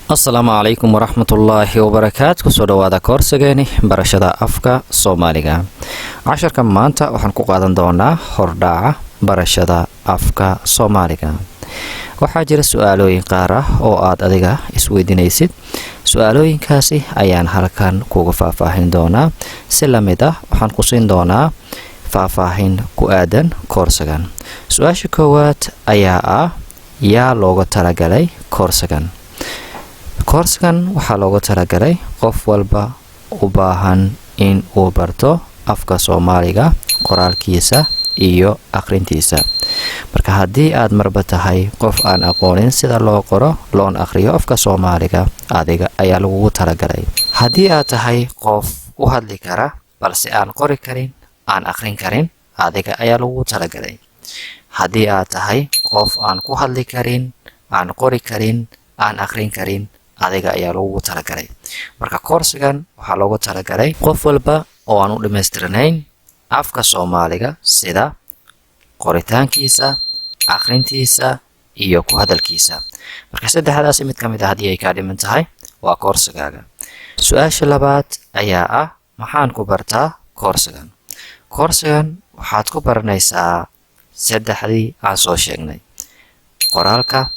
asalaamu calaykum waraxmatullaahi wabarakaatu. kusoo dhawaada koorsigeeni barashada afka soomaaliga. casharka maanta waxaan ku qaadan doonaa hordhaca barashada afka soomaaliga. waxaa jira su-aalooyin qaar ah oo aad adiga isweydiinaysid. su-aalooyinkaasi ayaan halkan kuga faahfaahin doonaa. si lamid ah waxaan ku siin doonaa faahfaahin ku aadan koorsigan. su-aasha koowaad ayaa ah, yaa looga talagalay koorsigan? koorsigan waxaa looga talagalay qof walba u baahan in uu barto afka soomaaliga, qoraalkiisa iyo akhrintiisa. marka haddii aad marba tahay qof aan aqoonin sida loo qoro loona akhriyo afka soomaaliga, adiga ayaa lagugu talagalay. haddii aad tahay qof u hadli kara balse aan qori karin, aan akhrin karin, adiga ayaa lagugu talagalay. haddii aad tahay qof aan ku hadli karin, aan qori karin, aan akhrin karin, adiga ayaa lagugu talagalay. marka koorsigan waxaa loogu talagalay qof walba oo aan u dhammaystirnayn afka soomaaliga, sida qoritaankiisa, akhrintiisa iyo ku hadalkiisa. marka saddexdaasi mid ka mid ah haddii ay kaa dhiman tahay, waa koorsigaaga. su-aasha labaad ayaa ah, maxaan ku bartaa koorsigan? koorsigan waxaad ku baranaysaa saddexdii aan soo sheegnay: qoraalka,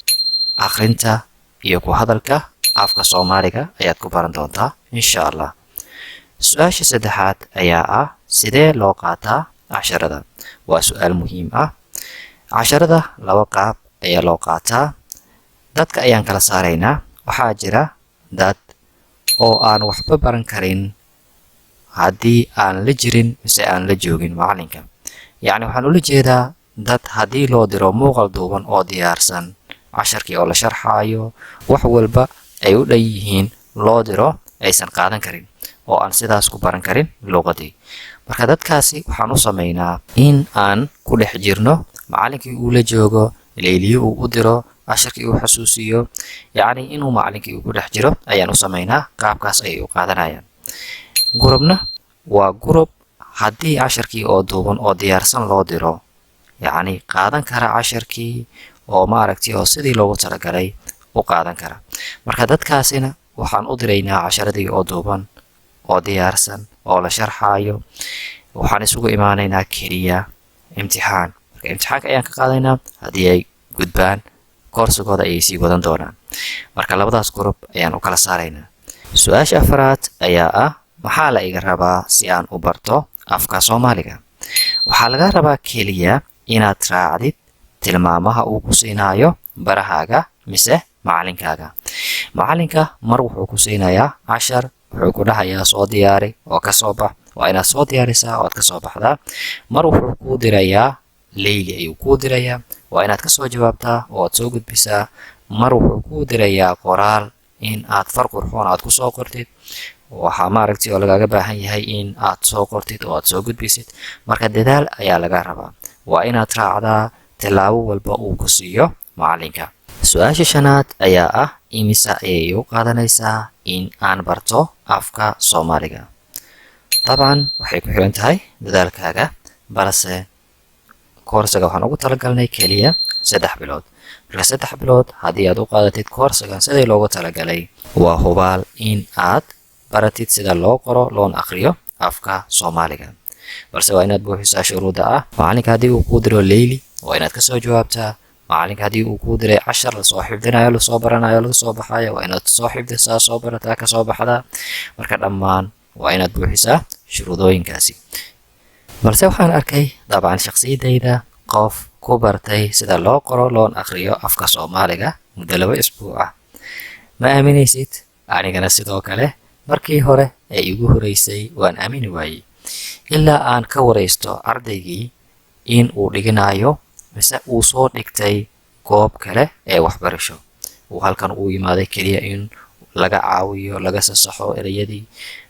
akhrinta iyo ku hadalka afka soomaaliga ayaad ku baran doontaa insha allah. su-aasha saddexaad ayaa ah, sidee loo qaataa casharada? waa su-aal muhiim ah. casharada laba qaab ayaa loo qaataa. dadka ayaan kala saaraynaa. waxaa jira dad oo aan waxba baran karin haddii aan la jirin mise aan la joogin macalinka. yacni waxaan ula jeedaa dad haddii loo diro muuqal duuban oo diyaarsan, casharkii oo la sharxaayo, wax walba ay u dhan yihiin, loo diro, aysan qaadan karin oo aan sidaas ku baran karin luuqadii. marka dadkaasi waxaan u samaynaa in aan ku dhex jirno, macalinkii uu la joogo, leyliyo uu u diro, casharkii uu xasuusiyo, yacni inuu macalinkii uu ku dhex jiro ayaan u samaynaa. qaabkaas ayay u qaadanayaan. gurubna waa gurub haddii casharkii oo duuban oo diyaarsan loo diro, yacni qaadan kara casharkii oo maaragtay oo sidii loogu talagalay u qaadan kara. marka dadkaasina waxaan u diraynaa casharadii oo duuban oo diyaarsan oo la sharxaayo. waxaan isugu imaanaynaa keliya imtixaan. marka imtixaanka ayaan ka qaadaynaa. haddii ay gudbaan, koorsigooda ayay sii wadan doonaan. marka labadaas gurub ayaan u kala saaraynaa. su-aasha afaraad ayaa ah, maxaa la iga rabaa si aan u barto afka soomaaliga? waxaa laga rabaa keliya inaad raacdid tilmaamaha uu ku siinaayo barahaaga mise macalinkaaga. macalinka mar wuxuu ku siinayaa cashar, wuxuu ku dhahayaa soo diyaari oo ka soo bax. waa inaad soo diyaarisaa ood ka soo baxdaa. mar wuxuu kuu dirayaa leyli ayuu kuu dirayaa, waa inaad ka soo jawaabtaa oo aad soo gudbisaa. mar wuxuu kuu dirayaa qoraal in aad far qurxoon aad ku soo qortid. waxaa maaragtay oo lagaaga baahan yahay in aad soo qortid oo aad soo gudbisid. marka dadaal ayaa laga rabaa. waa inaad raacdaa tilaabo walba uu ku siiyo macalinka. su-aasha shanaad ayaa ah, imisa ayay u qaadanaysaa in aan barto afka soomaaliga? dabcan waxay ku xiran tahay dadaalkaaga, balse koorsiga waxaan ugu talagalnay keliya 3 bilood. marka 3 bilood haddii aad u qaadatid koorsigan sidii loogu talagalay, waa hubaal in aad baratid sida loo qoro loona akhriyo afka soomaaliga. balse waa inaad buuxisaa shuruuda ah, macalinka haddii uu kuu diro leyli, waa inaad ka soo jawaabtaa. macalinka haddii uu kuu diray cashar lasoo xifdinayo, lasoo baranayo, laga soo baxayo, waa inaad soo xifdisaa, soo barataa, ka soo baxdaa. marka dhammaan waa inaad buuxisaa shuruudooyinkaasi. balse waxaan arkay dabcan shakhsiyadayda qof ku bartay sida loo qoro loona akhriyo afka soomaaliga muddo 2 isbuuc ah. ma aaminaysid? anigana sidoo kale markii hore ee igu horeysay waan aamini waayey, ilaa aan ka waraysto ardaygii in uu dhiganayo mise uu soo dhigtay goob kale ee waxbarasho. uu halkan uu yimaaday keliya in laga caawiyo, laga sasaxo ereyadii,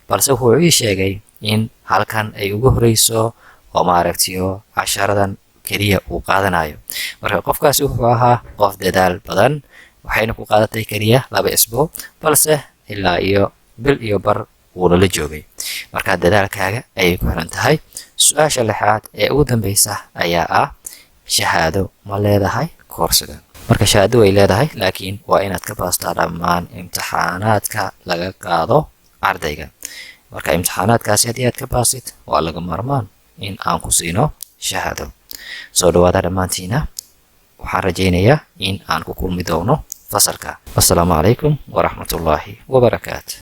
balse wuxuu ii sheegay in halkan ay ugu horeyso oo maaragtiyo casharadan keliya uu qaadanayo. marka qofkaasi wuxuu ahaa qof dadaal badan. waxayna ku qaadatay keliya 2 isbuuc, balse ilaa iyo bil iyo bar wuuna la joogay. marka dadaalkaaga ayay ku xiran tahay. su-aasha lixaad ee ugu dambeysa ayaa ah, shahaado ma leedahay koorsigan? marka shahaado way leedahay laakiin waa inaad ka baastaa dhammaan imtixaanaadka laga qaado ardayga. marka imtixaanaadkaasi haddii aad ka baasid waa laga maarmaan in aan ku siino shahaado. soo dhawaada dhammaantiina, waxaan rajaynayaa in aan ku kulmi doono fasalka. Assalaamu calaykum waraxmatullaahi wabarakaatu.